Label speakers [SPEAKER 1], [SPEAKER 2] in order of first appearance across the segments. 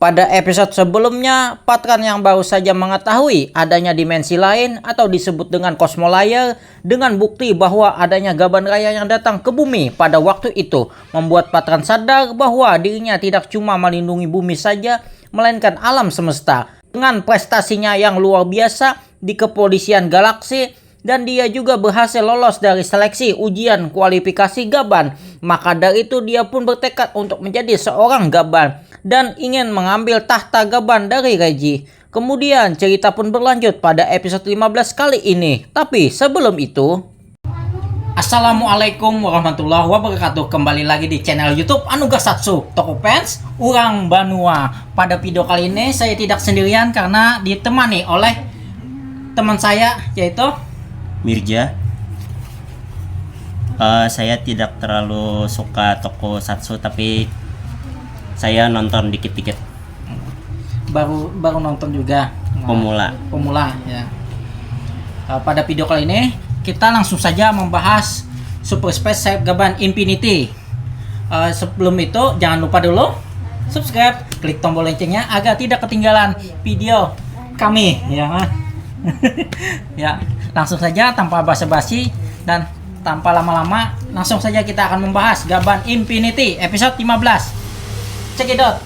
[SPEAKER 1] Pada episode sebelumnya, Patran yang baru saja mengetahui adanya dimensi lain atau disebut dengan Cosmolayer dengan bukti bahwa adanya Gaban Raya yang datang ke bumi pada waktu itu membuat Patran sadar bahwa dirinya tidak cuma melindungi bumi saja, melainkan alam semesta. Dengan prestasinya yang luar biasa di kepolisian galaksi, dan dia juga berhasil lolos dari seleksi ujian kualifikasi Gaban. Maka dari itu dia pun bertekad untuk menjadi seorang Gaban dan ingin mengambil tahta Gaban dari Reggie. Kemudian cerita pun berlanjut pada episode 15 kali ini. Tapi sebelum itu, Assalamualaikum warahmatullahi wabarakatuh. Kembali lagi di channel YouTube Anugerah Satsu, toko fans Urang Banua. Pada video kali ini saya tidak sendirian karena ditemani oleh teman saya, yaitu
[SPEAKER 2] Mirja. Saya tidak terlalu suka tokusatsu, tapi saya nonton dikit-dikit.
[SPEAKER 1] Baru nonton juga. Pemula ya. Pada video kali ini kita langsung saja membahas Super Space Save Gaban Infinity. Sebelum itu jangan lupa dulu subscribe, klik tombol loncengnya agar tidak ketinggalan video kami ya. Ya, langsung saja tanpa basa-basi dan tanpa lama-lama, langsung saja kita akan membahas Gaban Infinity episode 15. Check it out.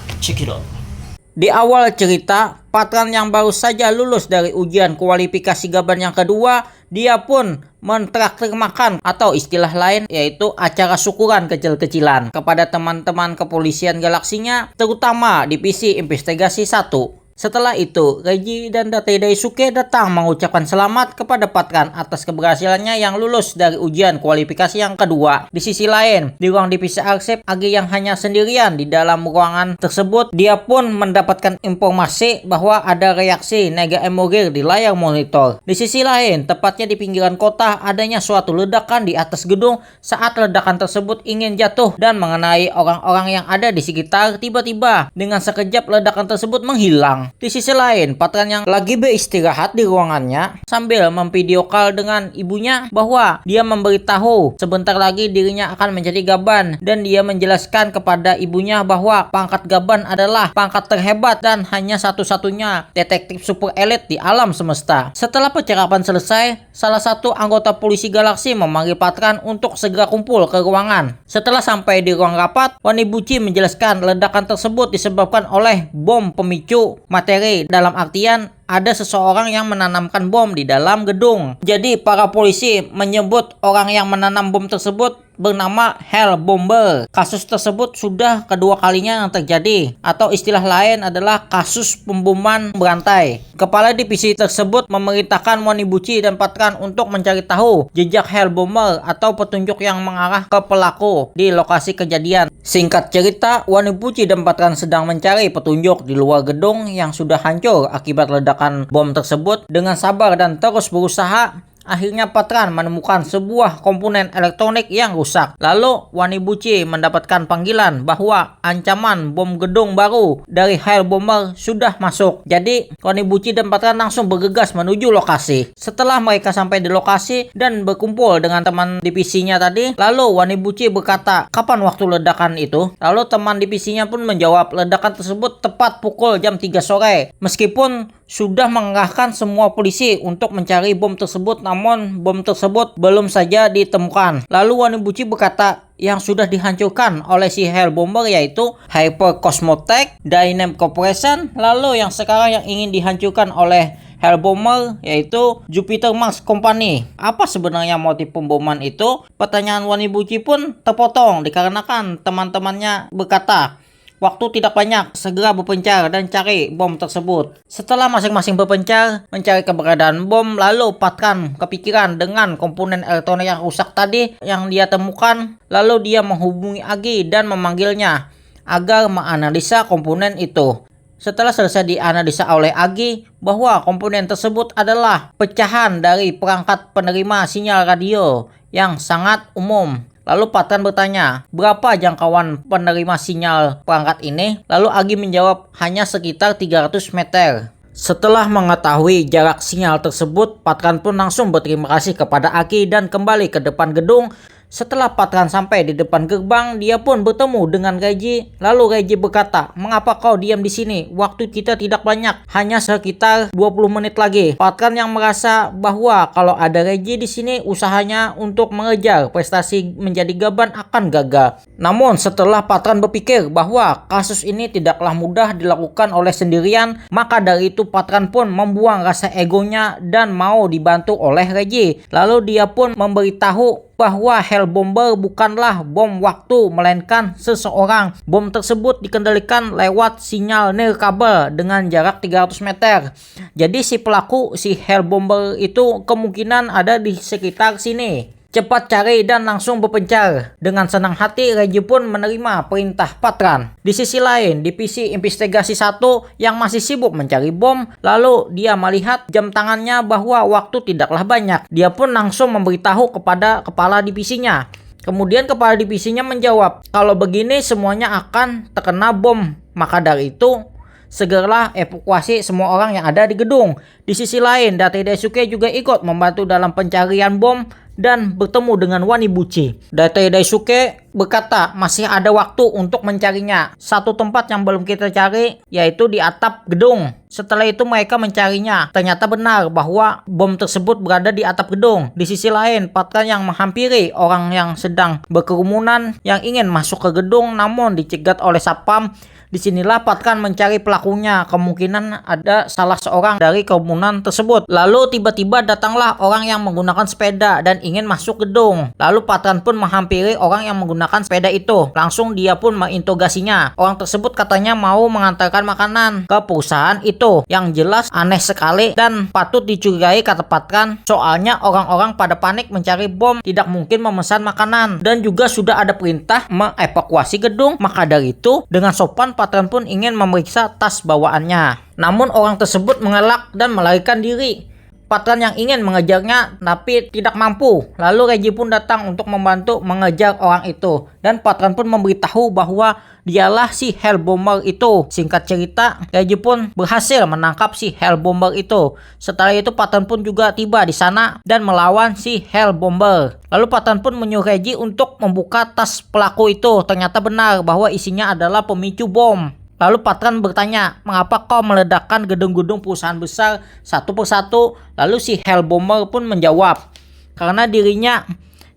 [SPEAKER 1] Di awal cerita, Patran yang baru saja lulus dari ujian kualifikasi Gaban yang kedua, dia pun mentraktir makan atau istilah lain yaitu acara syukuran kecil-kecilan kepada teman-teman kepolisian galaksinya, terutama divisi investigasi 1. Setelah itu, Reggie dan Date Daisuke datang mengucapkan selamat kepada Patran atas keberhasilannya yang lulus dari ujian kualifikasi yang kedua. Di sisi lain, di ruang divisi arsip, Agi yang hanya sendirian di dalam ruangan tersebut, dia pun mendapatkan informasi bahwa ada reaksi Nega Emogir di layar monitor. Di sisi lain, tepatnya di pinggiran kota, adanya suatu ledakan di atas gedung. Saat ledakan tersebut ingin jatuh dan mengenai orang-orang yang ada di sekitar, tiba-tiba dengan sekejap ledakan tersebut menghilang. Di sisi lain, Patran yang lagi beristirahat di ruangannya sambil memvideo call dengan ibunya bahwa dia memberitahu sebentar lagi dirinya akan menjadi Gaban, dan dia menjelaskan kepada ibunya bahwa pangkat Gaban adalah pangkat terhebat dan hanya satu-satunya detektif super elit di alam semesta. Setelah percakapan selesai, salah satu anggota polisi galaksi memanggil Patran untuk segera kumpul ke ruangan. Setelah sampai di ruang rapat, Wanibuchi menjelaskan ledakan tersebut disebabkan oleh bom pemicu materi, dalam artian ada seseorang yang menanamkan bom di dalam gedung. Jadi para polisi menyebut orang yang menanam bom tersebut bernama Hell Bomber. Kasus tersebut sudah kedua kalinya yang terjadi, atau istilah lain adalah kasus pemboman berantai. Kepala divisi tersebut memerintahkan Wanibuchi dan Patran untuk mencari tahu jejak Hell Bomber atau petunjuk yang mengarah ke pelaku di lokasi kejadian. Singkat cerita, Wanibuchi dan Patran sedang mencari petunjuk di luar gedung yang sudah hancur akibat ledakan bom tersebut. Dengan sabar dan terus berusaha, akhirnya Patran menemukan sebuah komponen elektronik yang rusak. Lalu Wanibuchi mendapatkan panggilan bahwa ancaman bom gedung baru dari Hell Bomber sudah masuk. Jadi Wanibuchi dan Patran langsung bergegas menuju lokasi. Setelah mereka sampai di lokasi dan berkumpul dengan teman divisinya tadi, lalu Wanibuchi berkata, "Kapan waktu ledakan itu?" Lalu teman divisinya pun menjawab, ledakan tersebut tepat pukul jam 3 sore. Meskipun sudah mengerahkan semua polisi untuk mencari bom tersebut, namun bom tersebut belum saja ditemukan. Lalu Wanibuchi berkata yang sudah dihancurkan oleh si Hell Bomber yaitu Hyper Cosmotech Dynamic Corporation, lalu yang sekarang yang ingin dihancurkan oleh Hell Bomber yaitu Jupiter Mars Company. Apa sebenarnya motif pemboman itu? Pertanyaan Wanibuchi pun terpotong dikarenakan teman-temannya berkata, waktu tidak banyak, segera berpencar dan cari bom tersebut. Setelah masing-masing berpencar mencari keberadaan bom, lalu Patran kepikiran dengan komponen elektronik yang rusak tadi yang dia temukan. Lalu dia menghubungi Agi dan memanggilnya agar menganalisa komponen itu. Setelah selesai dianalisa oleh Agi bahwa komponen tersebut adalah pecahan dari perangkat penerima sinyal radio yang sangat umum. Lalu Patran bertanya, berapa jangkauan penerima sinyal perangkat ini? Lalu Agi menjawab, hanya sekitar 300 meter. Setelah mengetahui jarak sinyal tersebut, Patran pun langsung berterima kasih kepada Agi dan kembali ke depan gedung Setelah Patran sampai di depan gerbang, dia pun bertemu dengan Reggie. Lalu Reggie berkata, "Mengapa kau diam di sini? Waktu kita tidak banyak, hanya sekitar 20 menit lagi." Patran yang merasa bahwa kalau ada Reggie di sini, usahanya untuk mengejar prestasi menjadi Gaban akan gagal. Namun setelah Patran berpikir bahwa kasus ini tidaklah mudah dilakukan oleh sendirian, maka dari itu Patran pun membuang rasa egonya dan mau dibantu oleh Reggie. Lalu dia pun memberitahu bahwa Hellbomber bukanlah bom waktu melainkan seseorang. Bom tersebut dikendalikan lewat sinyal nirkabel dengan jarak 300 meter. Jadi si pelaku, si Hellbomber itu kemungkinan ada di sekitar sini. Cepat cari dan langsung berpencar. Dengan senang hati, Reggie pun menerima perintah Patran. Di sisi lain, divisi investigasi 1 yang masih sibuk mencari bom, lalu dia melihat jam tangannya bahwa waktu tidaklah banyak. Dia pun langsung memberitahu kepada kepala divisinya. Kemudian kepala divisinya menjawab, kalau begini semuanya akan terkena bom. Maka dari itu, segeralah evakuasi semua orang yang ada di gedung. Di sisi lain, Date Daisuke juga ikut membantu dalam pencarian bom dan bertemu dengan Wanibuchi. Date Daisuke berkata masih ada waktu untuk mencarinya. Satu tempat yang belum kita cari yaitu di atap gedung. Setelah itu mereka mencarinya. Ternyata benar bahwa bom tersebut berada di atap gedung. Di sisi lain, Patran yang menghampiri orang yang sedang berkerumunan yang ingin masuk ke gedung namun dicegat oleh Satpam. Disinilah Patran mencari pelakunya. Kemungkinan ada salah seorang dari kerumunan tersebut. Lalu tiba-tiba datanglah orang yang menggunakan sepeda dan ingin masuk gedung. Lalu Patran pun menghampiri orang yang menggunakan sepeda itu. Langsung dia pun menginterogasinya. Orang tersebut katanya mau mengantarkan makanan ke perusahaan itu. Yang jelas aneh sekali dan patut dicurigai, kata Patran. Soalnya orang-orang pada panik mencari bom, tidak mungkin memesan makanan. Dan juga sudah ada perintah mengevakuasi gedung. Maka dari itu, dengan sopan Patran pun ingin memeriksa tas bawaannya. Namun orang tersebut mengelak dan melarikan diri. Patran yang ingin mengejarnya tapi tidak mampu. Lalu Reggie pun datang untuk membantu mengejar orang itu. Dan Patran pun memberitahu bahwa dialah si Hellbomber itu. Singkat cerita, Reggie pun berhasil menangkap si Hellbomber itu. Setelah itu Patran pun juga tiba di sana dan melawan si Hellbomber. Lalu Patran pun menyuruh Reggie untuk membuka tas pelaku itu. Ternyata benar bahwa isinya adalah pemicu bom. Lalu Patran bertanya, mengapa kau meledakkan gedung-gedung perusahaan besar satu persatu? Lalu si Hellbomber pun menjawab, karena dirinya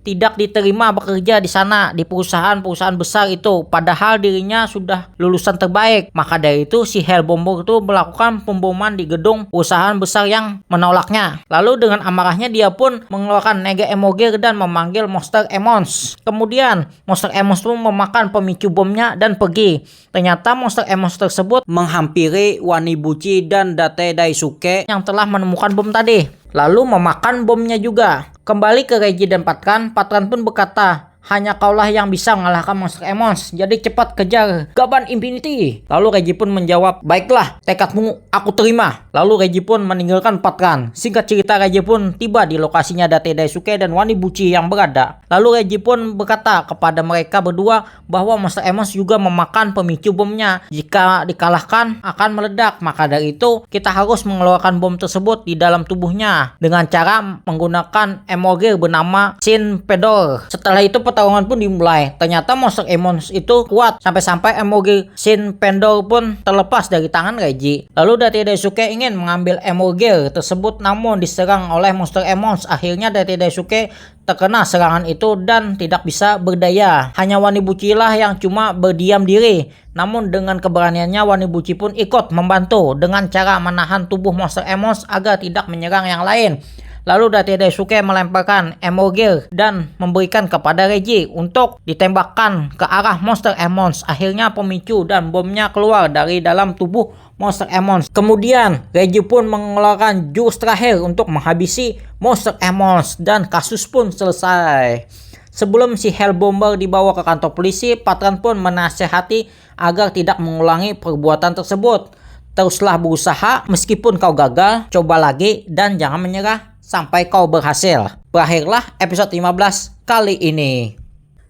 [SPEAKER 1] tidak diterima bekerja di sana, di perusahaan-perusahaan besar itu, padahal dirinya sudah lulusan terbaik. Maka dari itu si Hellbomber itu melakukan pemboman di gedung perusahaan besar yang menolaknya. Lalu dengan amarahnya dia pun mengeluarkan Nega Emogir dan memanggil Monster Emmons. Kemudian Monster Emmons pun memakan pemicu bomnya dan pergi. Ternyata Monster Emmons tersebut menghampiri Wanibuchi dan Date Daisuke yang telah menemukan bom tadi, lalu memakan bomnya juga. Kembali ke Reggie dan Patran, Patran pun berkata, hanya kaulah yang bisa mengalahkan Monster Emmons, jadi cepat kejar Gaban Infinity. Lalu Reggie pun menjawab, baiklah, tekadmu aku terima. Lalu Reggie pun meninggalkan Patran. Singkat cerita, Reggie pun tiba di lokasinya Date Daisuke dan Wanibuchi yang berada. Lalu Reggie pun berkata kepada mereka berdua bahwa Monster Emmons juga memakan pemicu bomnya. Jika dikalahkan akan meledak. Maka dari itu kita harus mengeluarkan bom tersebut di dalam tubuhnya dengan cara menggunakan Emogir bernama Shin Pedor. Setelah itu pertarungan pun dimulai. Ternyata Monster Emmons itu kuat sampai-sampai Emogir Shin Pedor pun terlepas dari tangan Reggie. Lalu Date Daisuke ingin mengambil Emogir tersebut namun diserang oleh Monster Emmons. Akhirnya Date Daisuke terkena serangan itu dan tidak bisa berdaya. Hanya Wanibuchi lah yang cuma berdiam diri. Namun dengan keberaniannya Wanibuchi pun ikut membantu dengan cara menahan tubuh Monster Emmons agar tidak menyerang yang lain. Lalu Date Daisuke melemparkan Emogir dan memberikan kepada Reggie untuk ditembakkan ke arah Monster Emmons. Akhirnya pemicu dan bomnya keluar dari dalam tubuh Monster Emmons. Kemudian Reggie pun mengeluarkan jurus terakhir untuk menghabisi Monster Emmons dan kasus pun selesai. Sebelum si Hellbomber dibawa ke kantor polisi, Patran pun menasihati agar tidak mengulangi perbuatan tersebut. Teruslah berusaha meskipun kau gagal, coba lagi dan jangan menyerah sampai kau berhasil. Berakhirlah episode 15 kali ini.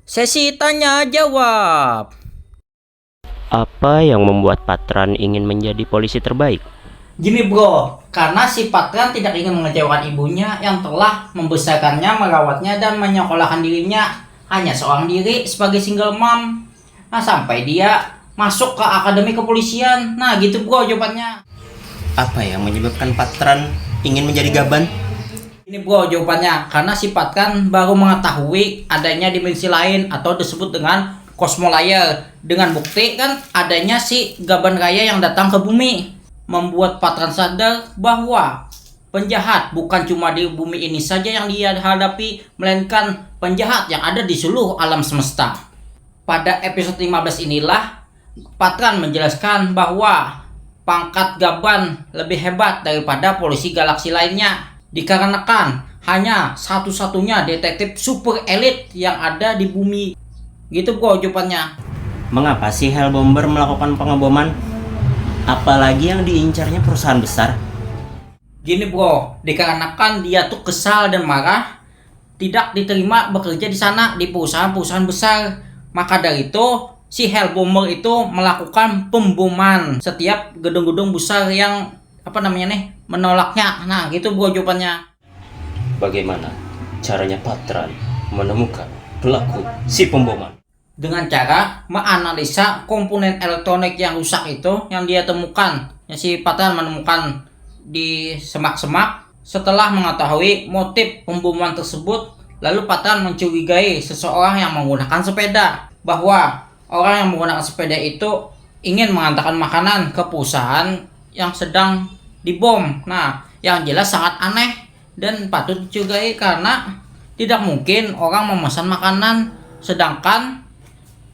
[SPEAKER 1] Sesi tanya jawab.
[SPEAKER 2] Apa yang membuat Patran ingin menjadi polisi terbaik?
[SPEAKER 1] Gini bro, karena si Patran tidak ingin mengecewakan ibunya yang telah membesarkannya, merawatnya, dan menyekolahkan dirinya hanya seorang diri sebagai single mom. Nah, sampai dia masuk ke akademi kepolisian. Nah, gitu bro jawabannya.
[SPEAKER 2] Apa yang menyebabkan Patran ingin menjadi Gaban?
[SPEAKER 1] Ini bro jawabannya, karena si Patran baru mengetahui adanya dimensi lain atau disebut dengan Cosmolayer. Dengan bukti kan adanya si Gaban Raya yang datang ke bumi, membuat Patran sadar bahwa penjahat bukan cuma di bumi ini saja yang dia hadapi, melainkan penjahat yang ada di seluruh alam semesta. Pada episode 15 inilah Patran menjelaskan bahwa pangkat Gaban lebih hebat daripada polisi galaksi lainnya, dikarenakan hanya satu-satunya detektif super elit yang ada di bumi. Gitu bro jawabannya.
[SPEAKER 2] Mengapa si Hellbomber melakukan pengeboman? Apalagi yang diincarnya perusahaan besar.
[SPEAKER 1] Gini bro, dikarenakan dia tuh kesal dan marah, tidak diterima bekerja di sana di perusahaan-perusahaan besar. Maka dari itu si Hellbomber itu melakukan pemboman setiap gedung-gedung besar yang menolaknya. Nah gitu bro jawabannya.
[SPEAKER 2] Bagaimana caranya Patran menemukan pelaku si pemboman?
[SPEAKER 1] Dengan cara menganalisa komponen elektronik yang rusak itu yang dia temukan, yang si Patran menemukan di semak-semak. Setelah mengetahui motif pemboman tersebut, lalu Patran mencurigai seseorang yang menggunakan sepeda, bahwa orang yang menggunakan sepeda itu ingin mengantarkan makanan ke perusahaan yang sedang dibom. Nah, yang jelas sangat aneh dan patut dicurigai karena tidak mungkin orang memesan makanan sedangkan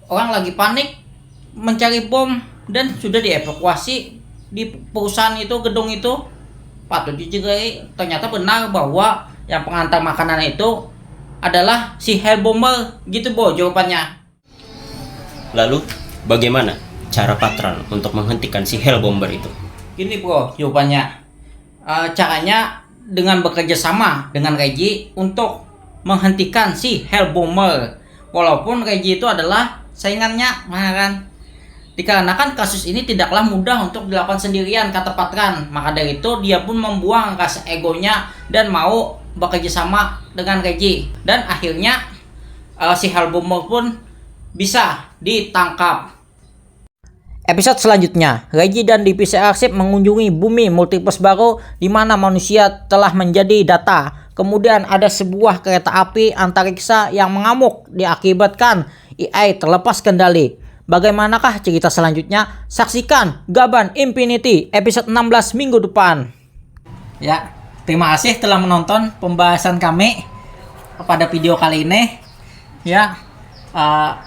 [SPEAKER 1] orang lagi panik mencari bom dan sudah dievakuasi di perusahaan itu, gedung itu. Patut dicurigai, ternyata benar bahwa yang pengantar makanan itu adalah si Hellbomber. Gitu bro jawabannya.
[SPEAKER 2] Lalu bagaimana cara Patran untuk menghentikan si Hellbomber itu?
[SPEAKER 1] Gini bro jawabannya, caranya dengan bekerja sama dengan Reggie untuk menghentikan si Hellbomber. Walaupun Reggie itu adalah saingannya, nah kan. Dikarenakan kasus ini tidaklah mudah untuk dilakukan sendirian, kata Patran. Maka dari itu dia pun membuang rasa egonya dan mau bekerja sama dengan Reggie. Dan akhirnya si Hellbomber pun bisa ditangkap. Episode selanjutnya, Reggie dan divisi arsip mengunjungi bumi multiverse baru di mana manusia telah menjadi data. Kemudian ada sebuah kereta api antariksa yang mengamuk diakibatkan AI terlepas kendali. Bagaimanakah cerita selanjutnya? Saksikan Gaban Infinity episode 16 minggu depan. Ya, terima kasih telah menonton pembahasan kami pada video kali ini. Ya,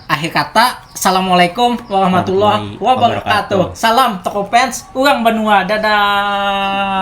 [SPEAKER 1] akhir kata, assalamualaikum warahmatullahi wabarakatuh. Salam Toko Fans, urang Banua, dadah.